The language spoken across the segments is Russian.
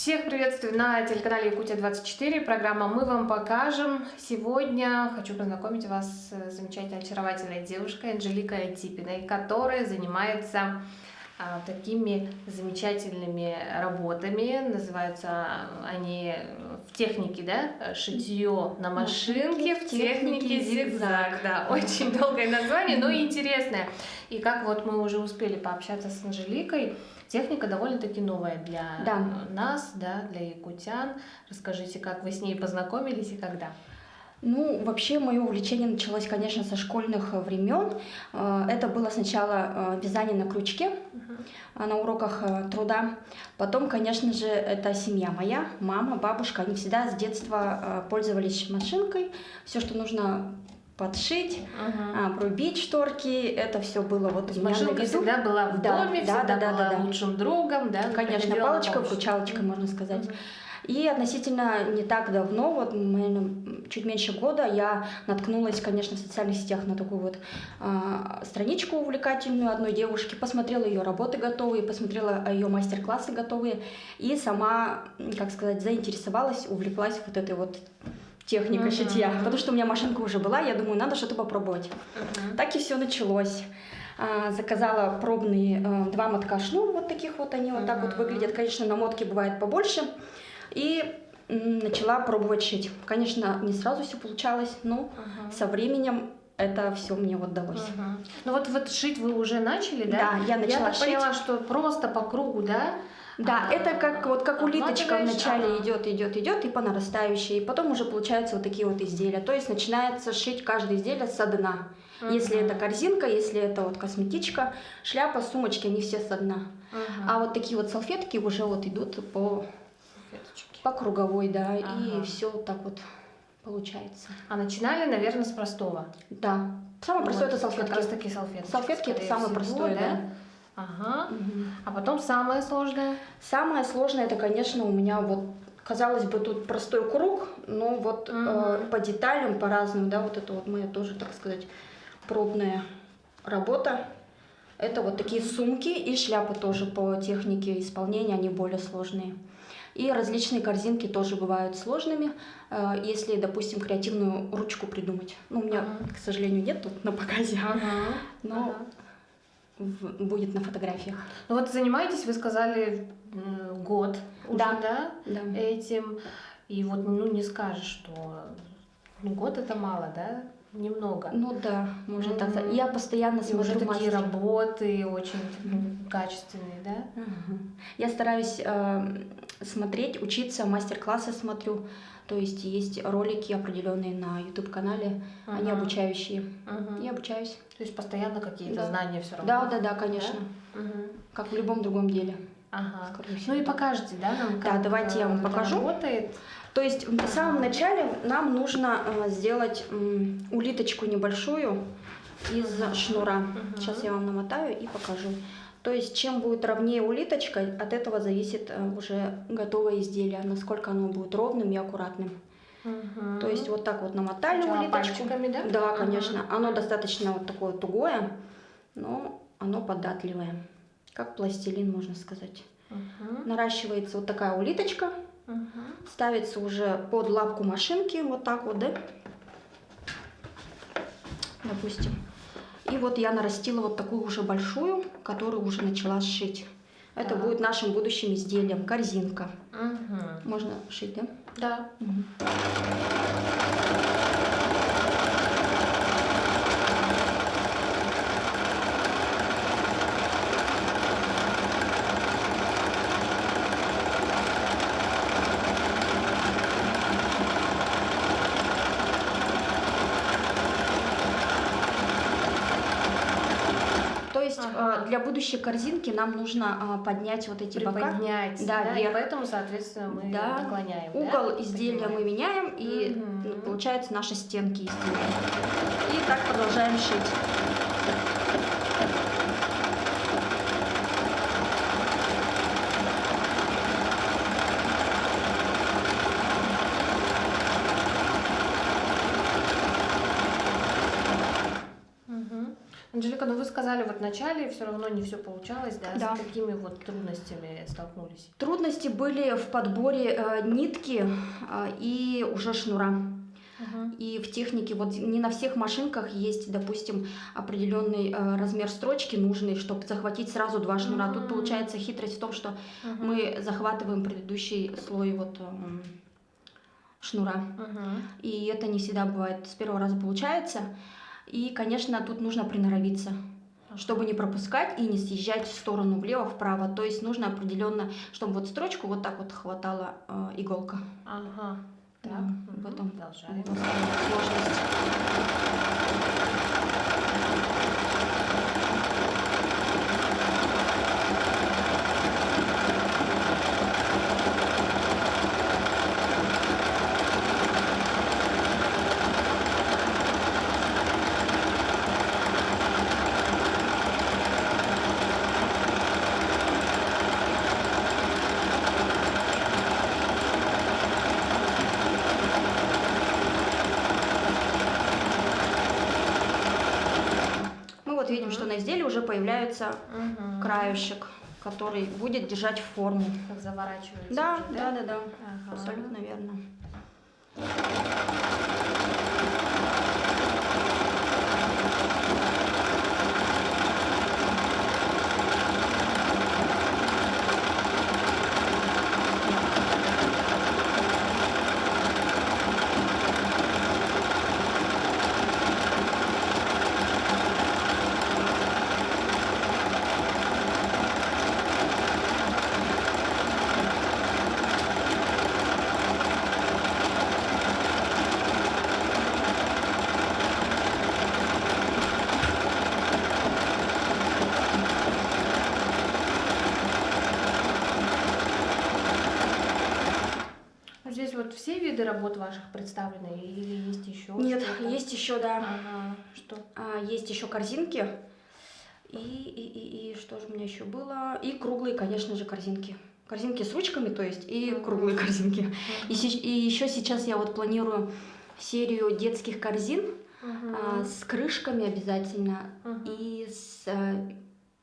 Всех приветствую на телеканале Якутия-24, программа «Мы вам покажем». Сегодня хочу познакомить вас с замечательной, очаровательной девушкой Анжеликой Антипиной, которая занимается такими замечательными работами. Называются они в технике, да, шитье на машинке, в технике зигзаг. Да, очень долгое название, но и интересное. И как вот мы уже успели пообщаться с Анжеликой, техника довольно-таки новая для нас, да, для якутян. Расскажите, как вы с ней познакомились и когда? Ну, вообще, мое увлечение началось, конечно, со школьных времен. Это было сначала вязание на крючке на уроках труда. Потом, конечно же, это семья моя, мама, бабушка. Они всегда с детства пользовались машинкой. Все, что нужно подшить, пробить шторки, это все было вот у меня на виду. Машинка всегда была в доме, всегда была лучшим другом, да? Конечно, палочка-вручалочка, можно сказать. И относительно не так давно, вот, наверное, чуть меньше года, я наткнулась, конечно, в социальных сетях на такую вот страничку увлекательную одной девушки, посмотрела ее работы готовые, посмотрела ее мастер-классы готовые, и сама, как сказать, заинтересовалась, увлеклась вот этой вот техникой шитья, потому что у меня машинка уже была, я думаю, надо что-то попробовать. Так и все началось. Заказала пробные 2 мотка шнур, вот таких вот они вот так вот выглядят, конечно, на мотке бывает побольше. И начала пробовать шить. Конечно, не сразу все получалось, но со временем это все мне вот далось. Ну вот шить вы уже начали, да? Да, я начала шить. Я поняла, что просто по кругу, да? Да, это как улиточка вначале идет, и по нарастающей, и потом уже получаются вот такие вот изделия. То есть начинается шить каждое изделие со дна. Если это корзинка, если это вот косметичка, шляпа, сумочки, они все со дна. А вот такие вот салфетки уже вот идут по круговой, да, и все так вот получается. А начинали, наверное, с простого? Да. Самое простое это салфетки. Как раз таки салфетки. Салфетки это самое простое, да. А потом самое сложное? Самое сложное это, конечно, у меня вот, казалось бы, тут простой круг, но вот по деталям, по-разному, да, вот это вот моя тоже, так сказать, пробная работа. Это вот такие сумки и шляпы тоже по технике исполнения, они более сложные. И различные корзинки тоже бывают сложными, если, допустим, креативную ручку придумать. Ну, у меня, к сожалению, нет тут на показе, но будет на фотографиях. Ну вот занимаетесь, вы сказали, год уже, да, этим. И вот, ну, не скажешь, что год это мало, да? Немного. Ну да, можно так сказать. Я постоянно смотрю уже такие работы очень качественные, да? Я стараюсь смотреть, учиться, мастер-классы смотрю. То есть есть ролики определенные на YouTube-канале, они обучающие. Я обучаюсь. То есть постоянно какие-то знания все равно? Да, конечно. Как в любом другом деле. Ну и покажете, да, нам, как давайте я вам покажу. Работает. То есть в самом начале нам нужно сделать улиточку небольшую из шнура. Сейчас я вам намотаю и покажу. То есть чем будет ровнее улиточка, от этого зависит уже готовое изделие, насколько оно будет ровным и аккуратным. То есть вот так вот намотали улиточку. Пальчиками, да? Да, конечно. Оно достаточно вот такое тугое, но оно податливое. Как пластилин, можно сказать. Наращивается вот такая улиточка. Ставится уже под лапку машинки, вот так вот, да? Допустим. И вот я нарастила вот такую уже большую, которую уже начала сшить. Это будет нашим будущим изделием, корзинка. Можно шить, да? Да. Для будущей корзинки нам нужно поднять вот эти бока. Да, и поэтому, соответственно, мы наклоняем. Угол изделия мы меняем, и получаются наши стенки изделия. И так продолжаем шить. Анжелика, ну вы сказали, вот в начале все равно не все получалось, да? Да. С какими вот трудностями столкнулись? Трудности были в подборе нитки и уже шнура. И в технике, вот не на всех машинках есть, допустим, определенный размер строчки нужный, чтобы захватить сразу 2 шнура. Тут получается хитрость в том, что мы захватываем предыдущий слой вот шнура. И это не всегда бывает с первого раза получается. И, конечно, тут нужно приноровиться, чтобы не пропускать и не съезжать в сторону влево-вправо. То есть нужно определенно, чтобы вот строчку вот так вот хватала иголка. Ага. Так, В этом продолжаем. сложность. Видим, что на изделии уже появляется краешек, который будет держать форму. Как заворачивается. Да, уже, да. Ага. Абсолютно верно. Здесь вот все виды работ ваших представлены или есть еще? Нет, что-то? есть еще, да. Ага. Что? Есть еще корзинки. И что же у меня еще было? И круглые, конечно же, корзинки. Корзинки с ручками, то есть, и круглые корзинки. И еще сейчас я вот планирую серию детских корзин с крышками обязательно и с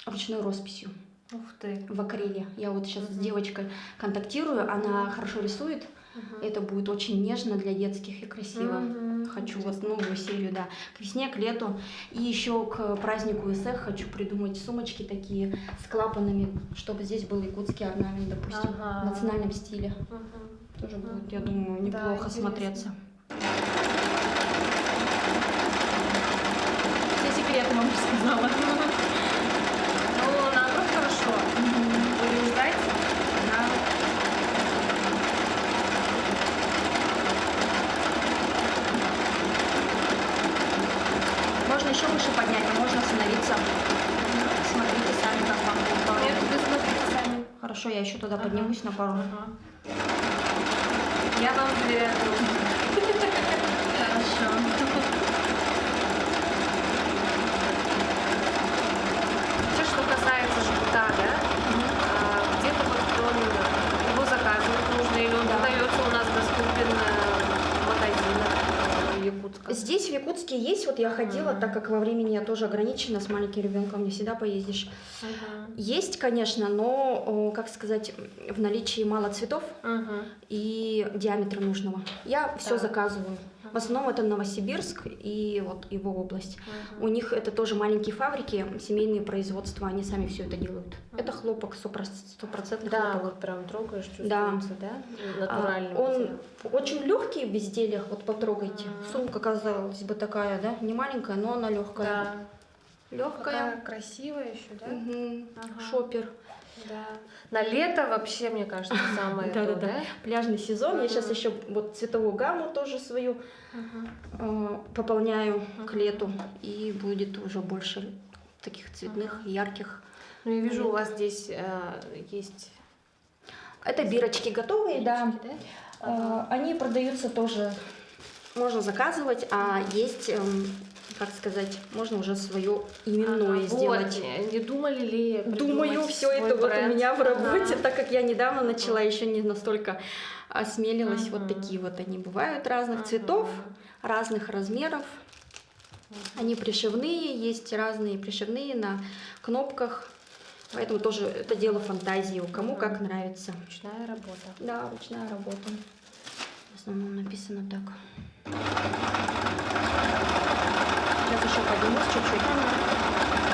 ручной росписью. Ух ты. В акриле. Я вот сейчас с девочкой контактирую, она хорошо рисует. Это будет очень нежно для детских и красиво. Хочу вот новую серию, да. К весне, к лету. И еще к празднику ИСЭХ хочу придумать сумочки такие с клапанами, чтобы здесь был якутский орнамент, допустим, в национальном стиле. Тоже будет, я думаю, неплохо смотреться. Все секреты вам рассказала. Ну, наоборот, хорошо. Будем ждать. Да. Можно еще выше поднять, а можно остановиться. Смотрите сами, как вам будет. Нет, вы смотрите сами. Хорошо, я еще туда поднимусь на пару. Я вам доверяю. Хорошо. Все, что касается жгута, да? Где-то вот он его заказывать нужно, или он продается у нас доступен в магазинах Якутска? Здесь в Якутске есть, вот я ходила, так как во времени я тоже ограничена, с маленьким ребенком не всегда поездишь. Есть, конечно, но, как сказать, в наличии мало цветов и диаметра нужного. Я все заказываю. В основном это Новосибирск и вот его область. У них это тоже маленькие фабрики, семейные производства, они сами все это делают. Это хлопок, 100% Да, хлопок. вот прям трогаешь, чувствуется, да? Натуральный Он материал. очень легкий в изделиях, вот потрогайте. Сумка, казалось бы, такая, да, не маленькая, но она легкая. Да. Легкая. Какая красивая еще, да? Шопер. Да. На лето вообще, мне кажется, самое то, да? Пляжный сезон. Я сейчас еще вот цветовую гамму тоже свою пополняю к лету. И будет уже больше таких цветных, ярких. Ну, я вижу, у вас здесь есть... Это бирочки готовые, да. Они продаются тоже, можно заказывать, а есть, как сказать, можно уже свое именное сделать. Вот. Не думали ли Думаю, все свой это бренд? вот у меня в работе, так как я недавно начала, еще не настолько осмелилась. Вот такие вот они бывают разных цветов, разных размеров. Они пришивные, есть разные пришивные на кнопках. Поэтому тоже это дело фантазии, кому как нравится. Ручная работа. Да, ручная работа. В основном написано так. Сейчас еще поднимусь чуть-чуть.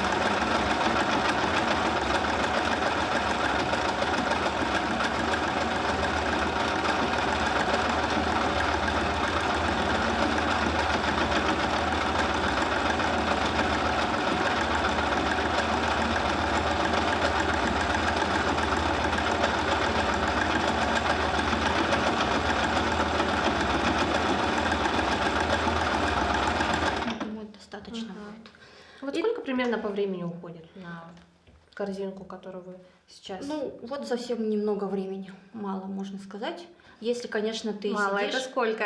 Вот достаточно будет. Вот И- сколько примерно по времени уходит на корзинку, которую вы сейчас... Ну, вот совсем немного времени. Мало, можно сказать. Если, конечно, ты мало, сидишь... это сколько?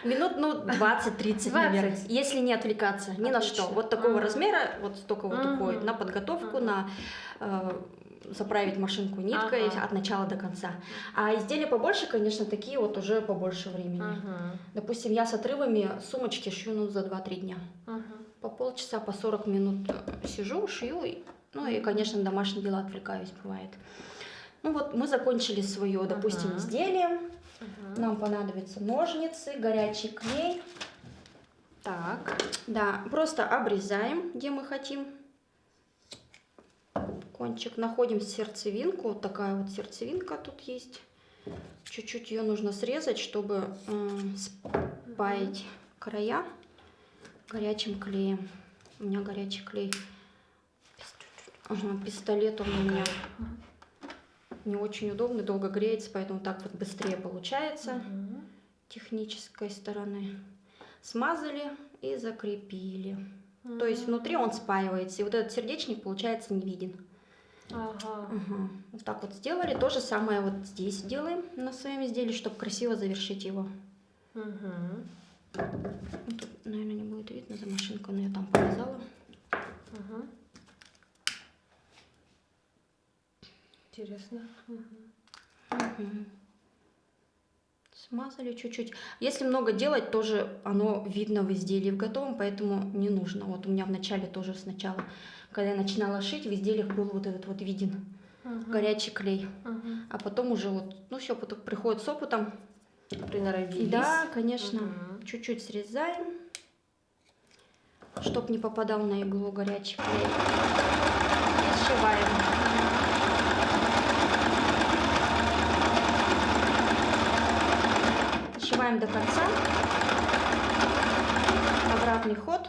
Минут, 20-30, 20. наверное. Если не отвлекаться ни на что. Отлично. Вот такого Мгм. размера, вот столько вот Мгм. уходит на подготовку, Мгм. на заправить машинку ниткой Ага. от начала до конца. А изделия побольше, конечно, такие вот уже побольше времени. Мгм. Допустим, я с отрывами сумочки шью за 2-3 дня. Мгм. По полчаса, по 40 минут сижу, шью, ну и, конечно, на домашние дела отвлекаюсь, бывает. Ну вот мы закончили свое, допустим, Ага. изделие. Мгм. Нам понадобятся ножницы, горячий клей. Так. Да, просто обрезаем, где мы хотим. Кончик, находим сердцевинку, вот такая вот сердцевинка тут есть. Чуть-чуть ее нужно срезать, чтобы спаять края горячим клеем. У меня горячий клей. Ага, пистолет он у меня не очень удобный, долго греется, поэтому так вот быстрее получается. Мгм. Технической стороны. Смазали и закрепили. То есть внутри он спаивается, и вот этот сердечник, получается, не виден. Ага. Ага. Вот так вот сделали. То же самое вот здесь делаем на своем изделии, чтобы красиво завершить его. Мгм. Тут, наверное, не будет видно за машинку, но я там показала. Мгм. Интересно. Мгм. Мгм. Смазали чуть-чуть. Если много делать, тоже оно видно в изделии в готовом, поэтому не нужно. Вот у меня в начале тоже сначала, когда я начинала шить, в изделиях был вот этот вот виден Мгм. горячий клей. Мгм. А потом уже вот, ну все, потом приходит с опытом. Приноровились. Да, конечно. Мгм. Чуть-чуть срезаем, чтоб не попадал на иглу горячий клей. И сшиваем. Сшиваем до конца. Обратный ход.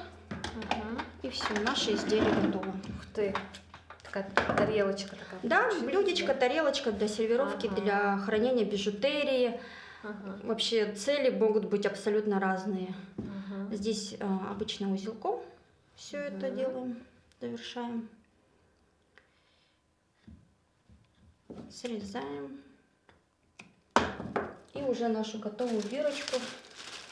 Мгм. И все, наше изделие готово. Ух ты. Такая тарелочка такая. Да, получилась, блюдечко, да? тарелочка для сервировки, Ага. для хранения бижутерии. Ага. Вообще цели могут быть абсолютно разные. Ага. Здесь обычно узелком все это Мгм. делаем, завершаем. Срезаем. И уже нашу готовую бирочку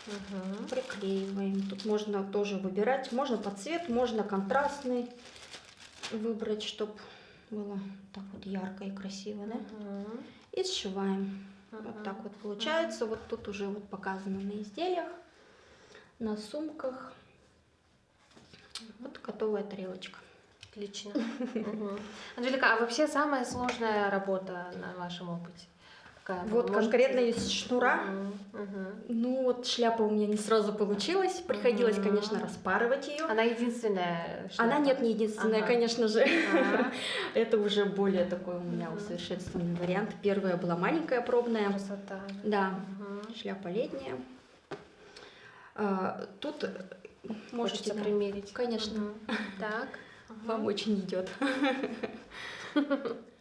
Мгм. приклеиваем. Тут можно тоже выбирать. Можно по цвету, можно контрастный выбрать, чтобы было так вот ярко и красиво, да? Мгм. И сшиваем. Мгм. Вот так вот получается. Вот тут уже вот показано на изделиях, на сумках. Вот готовая тарелочка. Отлично. Мгм. Анжелика, а вообще самая сложная работа на вашем опыте? Какая была? Вот Может, конкретно из шнура. Мгм. Мгм. Ну вот шляпа у меня не сразу получилась. Приходилось, Мгм. конечно, распарывать ее. Она единственная шляпа? Она нет, не единственная, Ага. конечно же. Ага. Это уже более такой у меня Мгм. усовершенствованный вариант. Первая была маленькая пробная. Красота. Да, Мгм. шляпа летняя. Тут можете Хочется да, примерить. конечно. Мгм. Так. вам очень идет.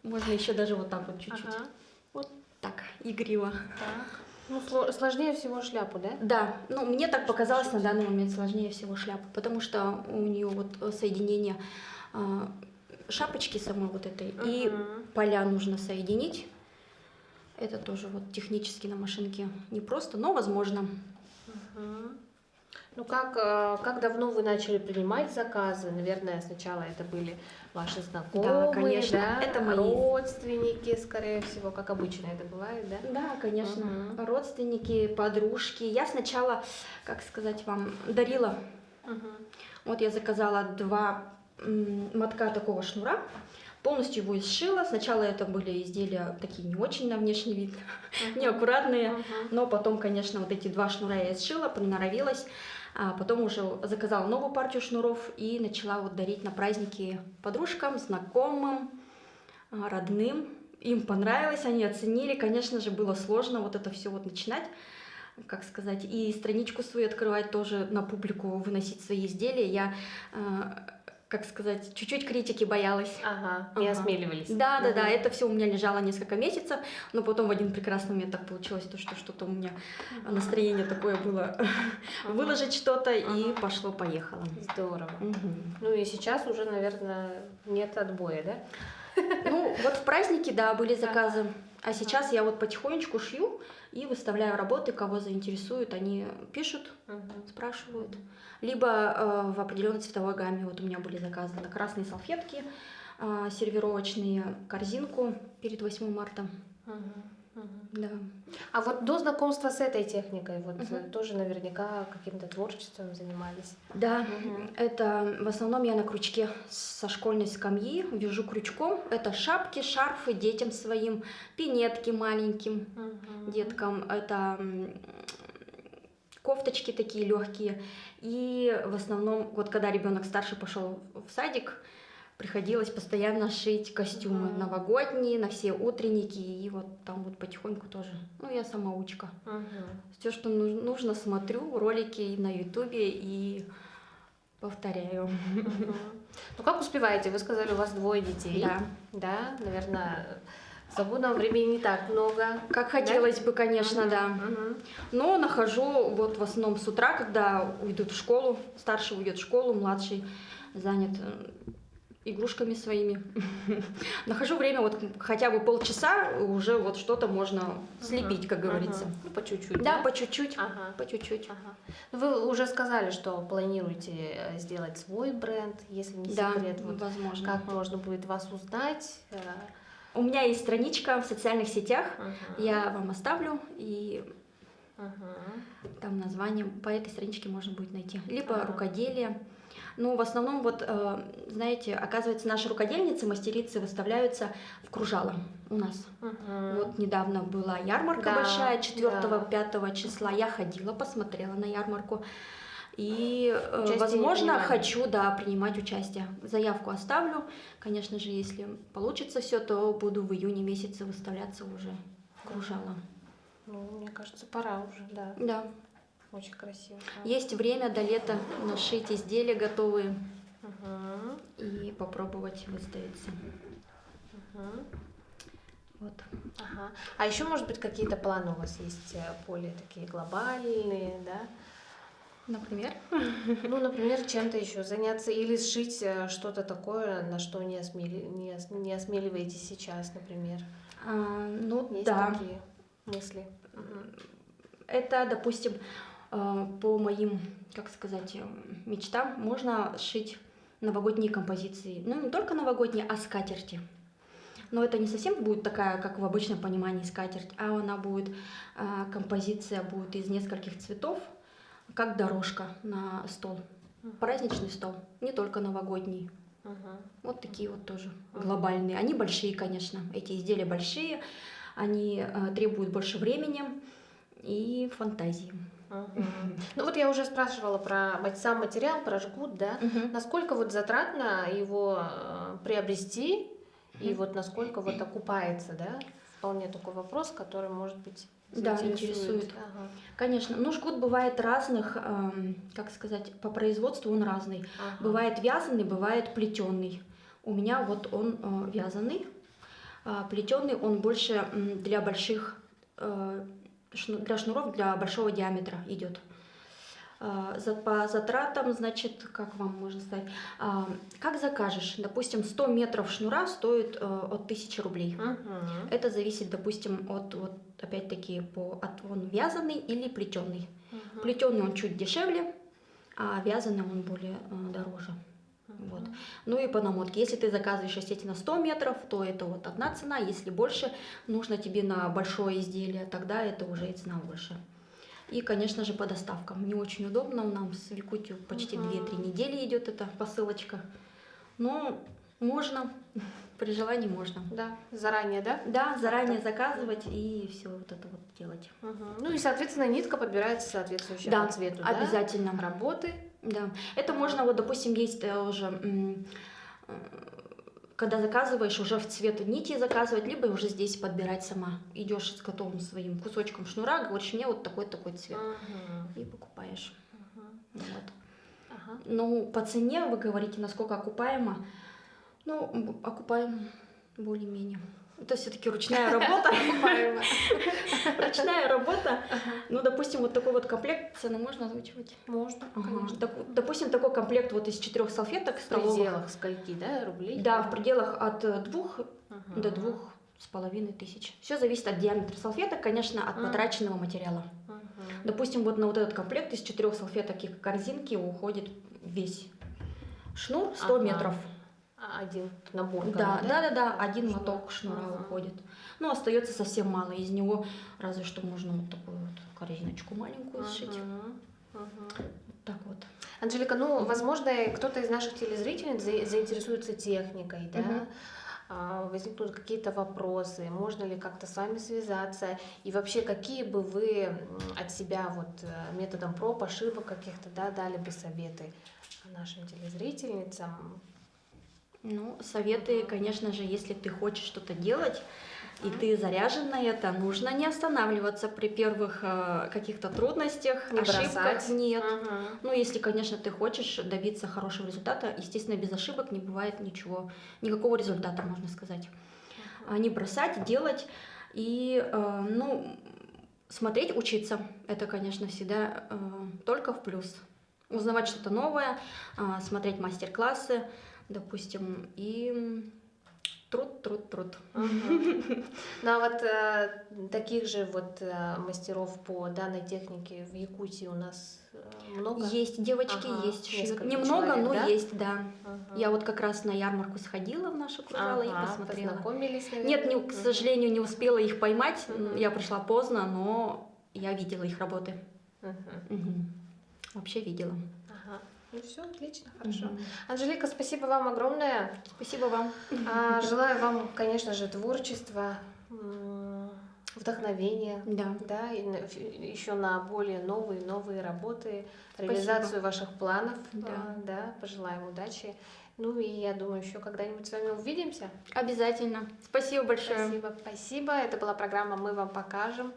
Можно еще даже вот так вот чуть-чуть. Ага. Вот так, игриво. Так. Ну, сложнее всего шляпу, да? Да, ну мне так показалось на данный момент сложнее всего шляпу, потому что у нее вот соединение шапочки самой вот этой и Мгм. поля нужно соединить. Это тоже вот технически на машинке не просто, но возможно. Мгм. Ну, как давно вы начали принимать заказы? Наверное, сначала это были ваши знакомые, конечно, да? это мои. Родственники, скорее всего, как обычно это бывает, да? Да, конечно. Мгм. Родственники, подружки. Я сначала, как сказать вам, дарила Вот я заказала 2 мотка такого шнура, полностью его сшила. Сначала это были изделия такие не очень на внешний вид, неаккуратные, но потом, конечно, вот эти 2 шнура я сшила, приноровилась, а потом уже заказала новую партию шнуров и начала вот дарить на праздники подружкам, знакомым, родным. Им понравилось, они оценили. Конечно же, было сложно вот это все вот начинать, как сказать, и страничку свою открывать тоже, на публику выносить свои изделия. Я, как сказать, чуть-чуть критики боялась. Не осмеливались. Да, это все у меня лежало несколько месяцев, но потом в один прекрасный момент так получилось, то, что что-то у меня настроение такое было выложить что-то, и пошло-поехало. Здорово. Ну и сейчас уже, наверное, нет отбоя, да? Ну, вот в праздники, да, были заказы, а сейчас я вот потихонечку шью и выставляю работы, кого заинтересуют, они пишут, спрашивают. Либо в определенной цветовой гамме. Вот у меня были заказы на красные салфетки, сервировочные, корзинку перед 8 марта. Да. А вот до знакомства с этой техникой вот тоже наверняка каким-то творчеством занимались. Да, это в основном я на крючке со школьной скамьи вяжу крючком. Это шапки, шарфы детям своим, пинетки маленьким деткам. Это кофточки такие легкие. И в основном, вот когда ребенок старший пошел в садик, приходилось постоянно шить костюмы новогодние, на все утренники, и вот там вот потихоньку тоже. Ну, я самоучка. Все, что нужно, смотрю ролики на ютубе и повторяю. Ну, как успеваете? Вы сказали, у вас 2 детей. Да. Да, наверное, свободного времени не так много. Как хотелось бы, конечно, да. Но нахожу вот в основном с утра, когда уйдут в школу, старший уйдет в школу, младший занят игрушками своими. Нахожу время, вот хотя бы полчаса, уже вот что-то можно слепить, как говорится. Ну, по чуть-чуть. Да, по чуть-чуть. По чуть-чуть. Ну, вы уже сказали, что планируете сделать свой бренд, если не секрет. Да, вот возможно. как можно будет вас узнать? У меня есть страничка в социальных сетях, я вам оставлю, и там название по этой страничке можно будет найти. Либо рукоделие. Ну, в основном, вот, знаете, оказывается, наши рукодельницы, мастерицы выставляются в Кружало у нас. Вот недавно была ярмарка большая, 4-5 числа. Я ходила, посмотрела на ярмарку. И, возможно, хочу, принимать участие. Заявку оставлю. Конечно же, если получится все, то буду в июне месяце выставляться уже в Кружало. Ну, мне кажется, пора уже, да. Да. Очень красиво. Есть время до лета нашить изделия готовые и попробовать выставиться. Вот. А еще, может быть, какие-то планы у вас есть более такие глобальные, да? Например? Ну, например, чем-то еще заняться или сшить что-то такое, на что не осмеливаетесь сейчас, например. Ну, есть да. такие мысли? Это, допустим, по моим, как сказать, мечтам можно сшить новогодние композиции. Ну, не только новогодние, а скатерти. Но это не совсем будет такая, как в обычном понимании скатерть, а она будет, композиция будет из нескольких цветов, как дорожка на стол. Праздничный стол, не только новогодний. Вот такие вот тоже глобальные. Они большие, конечно. Эти изделия большие, они требуют больше времени и фантазии. Ну вот я уже спрашивала про сам материал, про жгут, да? Насколько вот затратно его приобрести и вот насколько вот окупается, да? Вполне такой вопрос, который, может быть, интересует. Конечно. Ну, жгут бывает разных, как сказать, по производству он разный. Бывает вязаный, бывает плетеный. У меня вот он вязаный, плетеный он больше для больших, для шнуров для большого диаметра идет. По затратам, значит, как вам можно сказать, как закажешь, допустим, 100 метров шнура стоит от 1000 рублей. Это зависит, допустим, от, вот опять-таки, он вязаный или плетеный. Плетеный он чуть дешевле, а вязаный он более дороже. Вот. Ну и по намотке. Если ты заказываешь, естественно, 100 метров, то это вот одна цена. Если больше нужно тебе на большое изделие, тогда это уже и цена больше. И, конечно же, по доставкам. Не очень удобно. У нас в Якутию почти 2-3 недели идет эта посылочка. Но можно, при желании можно. Да, заранее, да? Да, заранее заказывать и все вот это вот делать. Ну и, соответственно, нитка подбирается соответствующая Да, по цвету, обязательно. да? Работы. Да, это можно, вот, допустим, есть уже, когда заказываешь, уже в цвет нити заказывать, либо уже здесь подбирать сама. Идешь с готовым своим кусочком шнура, говоришь, мне вот такой-такой цвет. И покупаешь. Вот. Ну, по цене вы говорите, насколько окупаемо. Ну, окупаемо более-менее. Это все-таки ручная работа. Ручная работа. Ну, допустим, вот такой вот комплект, цену можно озвучивать? Можно, конечно. Допустим, такой комплект вот из 4 салфеток. В пределах скольки, да, рублей? Да, в пределах от 2 до 2,5 тысяч. Все зависит от диаметра салфеток, конечно, от потраченного материала. Допустим, вот на вот этот комплект из 4 салфеток и корзинки уходит весь шнур 100 метров. Один набор. Да, один моток шнура уходит. Ну, остается совсем мало. Из него разве что можно вот такую вот корзиночку маленькую сшить. Вот так вот. Анжелика, ну, возможно, кто-то из наших телезрительниц заинтересуется техникой, да? Возникнут какие-то вопросы, можно ли как-то с вами связаться, и вообще какие бы вы от себя вот методом проб, ошибок каких-то, да, дали бы советы нашим телезрительницам? Ну, советы, конечно же, если ты хочешь что-то делать, и ты заряжен на это, нужно не останавливаться при первых каких-то трудностях, не ошибках. Бросать. Нет. Ну, если, конечно, ты хочешь добиться хорошего результата, естественно, без ошибок не бывает ничего, никакого результата, можно сказать. Не бросать, делать и, ну, смотреть, учиться. Это, конечно, всегда только в плюс. Узнавать что-то новое, смотреть мастер-классы, допустим, и труд. Ну а вот таких же вот мастеров по данной технике в Якутии у нас много? Есть, девочки есть. Немного, человек, но да? есть, да. Я вот как раз на ярмарку сходила в нашу кружало и посмотрела. Познакомились, наверное? Нет, к сожалению, не успела их поймать. Я пришла поздно, но я видела их работы. Вообще видела. Ну все, отлично, хорошо. Анжелика, спасибо вам огромное. Спасибо вам. Желаю вам, конечно же, творчества, вдохновения, да, и еще на более новые работы, реализацию ваших планов. Да, пожелаем удачи. Ну и я думаю, еще когда-нибудь с вами увидимся. Обязательно. Спасибо большое. Спасибо. Это была программа «Мы вам покажем».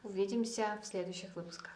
Увидимся в следующих выпусках.